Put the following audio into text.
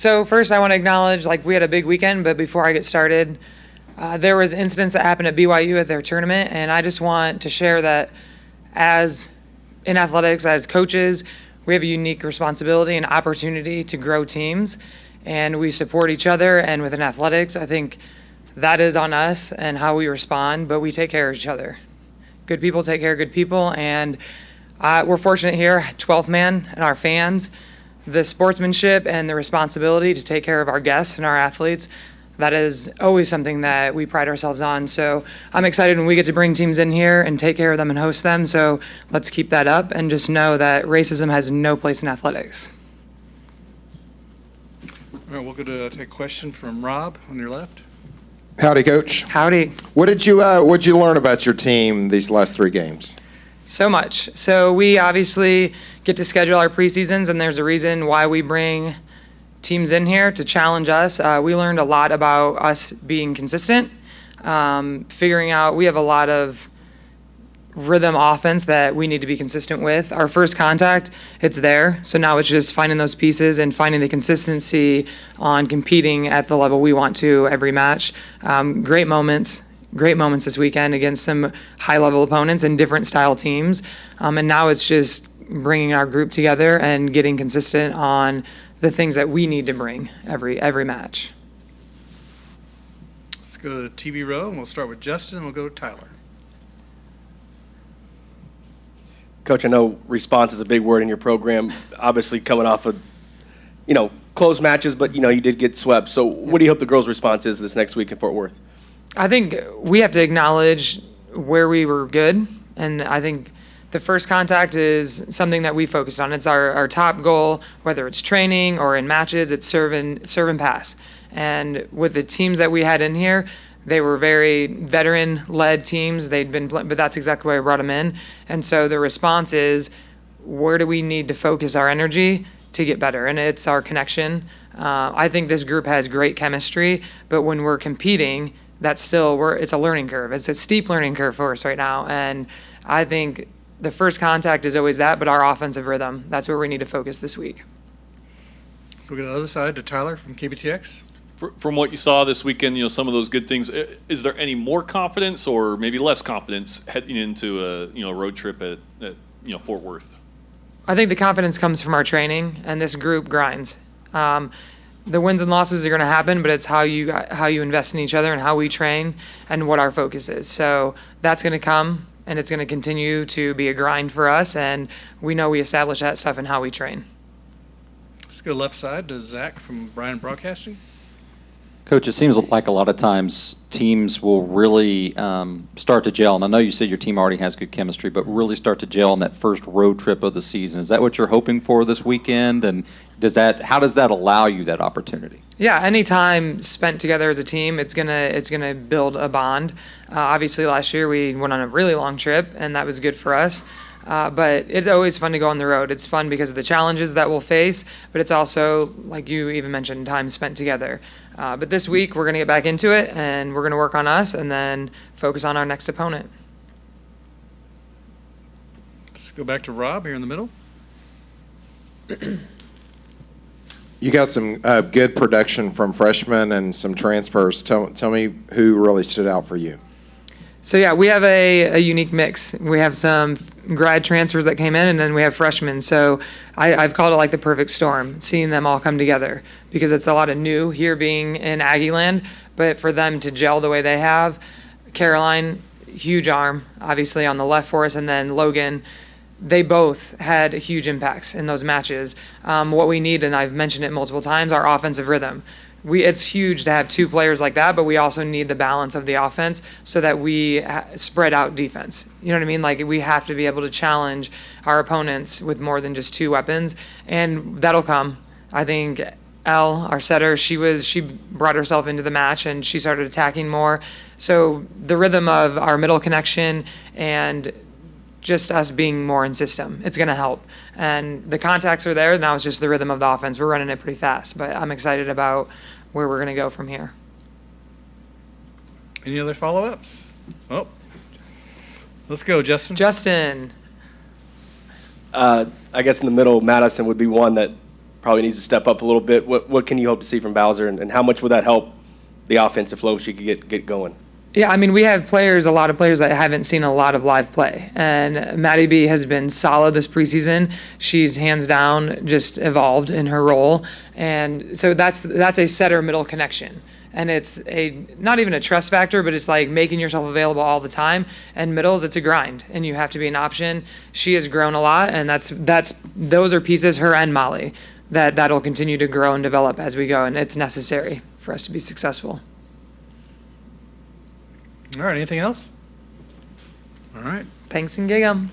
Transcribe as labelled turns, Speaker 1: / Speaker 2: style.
Speaker 1: So first I want to acknowledge, we had a big weekend, but before I get started, there was incidents that happened at BYU at their tournament, and I just want to share that in athletics, as coaches, we have a unique responsibility and opportunity to grow teams, and we support each other, and within athletics, I think that is on us and how we respond, but we take care of each other. Good people take care of good people, and we're fortunate here, 12th man and our fans, the sportsmanship and the responsibility to take care of our guests and our athletes. That is always something that we pride ourselves on. So I'm excited when we get to bring teams in here and take care of them and host them. So let's keep that up and just know that racism has no place in athletics.
Speaker 2: All right, we'll go to take a question from Rob on your left.
Speaker 3: Howdy, Coach.
Speaker 1: Howdy.
Speaker 3: What'd you learn about your team these last 3 games?
Speaker 1: So much. So we obviously get to schedule our preseasons, and there's a reason why we bring teams in here to challenge us. We learned a lot about us being consistent, figuring out we have a lot of rhythm offense that we need to be consistent with. Our first contact, it's there. So now it's just finding those pieces and finding the consistency on competing at the level we want to every match. Great moments this weekend against some high-level opponents and different style teams. And now it's just bringing our group together and getting consistent on the things that we need to bring every match.
Speaker 2: Let's go to TV row, and we'll start with Justin, and we'll go to Tyler.
Speaker 4: Coach, I know response is a big word in your program, obviously coming off of, close matches, but, you did get swept. So what do you hope the girls' response is this next week in Fort Worth?
Speaker 1: I think we have to acknowledge where we were good, and I think the first contact is something that we focus on. It's our top goal, whether it's training or in matches, it's serve and pass. And with the teams that we had in here, they were very veteran-led teams. But that's exactly why I brought them in. And so the response is, where do we need to focus our energy to get better? And it's our connection. I think this group has great chemistry, but when we're competing, it's a learning curve. It's a steep learning curve for us right now. And I think the first contact is always that, but our offensive rhythm, that's where we need to focus this week.
Speaker 2: So we'll go to the other side to Tyler from KBTX.
Speaker 5: From what you saw this weekend, some of those good things, is there any more confidence or maybe less confidence heading into a road trip at Fort Worth?
Speaker 1: I think the confidence comes from our training, and this group grinds. The wins and losses are going to happen, but it's how you invest in each other and how we train and what our focus is. So that's going to come, and it's going to continue to be a grind for us, and we know we establish that stuff in how we train.
Speaker 2: Let's go left side to Zach from Bryan Broadcasting.
Speaker 6: Coach, it seems like a lot of times teams will really start to gel, and I know you said your team already has good chemistry, but really start to gel on that first road trip of the season. Is that what you're hoping for this weekend, and how does that allow you that opportunity? Yeah,
Speaker 1: any time spent together as a team, it's gonna build a bond. Obviously, last year we went on a really long trip, and that was good for us. But it's always fun to go on the road. It's fun because of the challenges that we'll face, but it's also, like you even mentioned, time spent together. But this week, we're going to get back into it, and we're going to work on us and then focus on our next opponent.
Speaker 2: Let's go back to Rob here in the middle.
Speaker 3: You got some good production from freshmen and some transfers. Tell me who really stood out for you.
Speaker 1: So, yeah, we have a unique mix. We have some grad transfers that came in, and then we have freshmen. So I've called it like the perfect storm, seeing them all come together, because it's a lot of new here being in Aggie land, but for them to gel the way they have. Caroline, huge arm, obviously, on the left for us, and then Logan, they both had huge impacts in those matches. What we need, and I've mentioned it multiple times, our offensive rhythm. It's huge to have 2 players like that, but we also need the balance of the offense so that we spread out defense. You know what I mean? Like, we have to be able to challenge our opponents with more than just 2 weapons, and that'll come. I think Elle, our setter, she brought herself into the match, and she started attacking more. So the rhythm of our middle connection and just us being more in system, it's going to help. And the contacts are there. Now it's just the rhythm of the offense. We're running it pretty fast, but I'm excited about where we're going to go from here.
Speaker 2: Any other follow-ups? Oh, let's go, Justin.
Speaker 1: Justin.
Speaker 4: I guess in the middle, Madison would be one that probably needs to step up a little bit. What can you hope to see from Bowser, and how much would that help the offensive flow if she could get going?
Speaker 1: Yeah, I mean, we have a lot of players that haven't seen a lot of live play. And Maddie B has been solid this preseason. She's hands down just evolved in her role. And so that's a setter middle connection. And it's not even a trust factor, but it's like making yourself available all the time. And middles, it's a grind, and you have to be an option. She has grown a lot, and those are pieces, her and Molly, that'll continue to grow and develop as we go, and it's necessary for us to be successful.
Speaker 2: All right, anything else? All right.
Speaker 1: Thanks and gig 'em.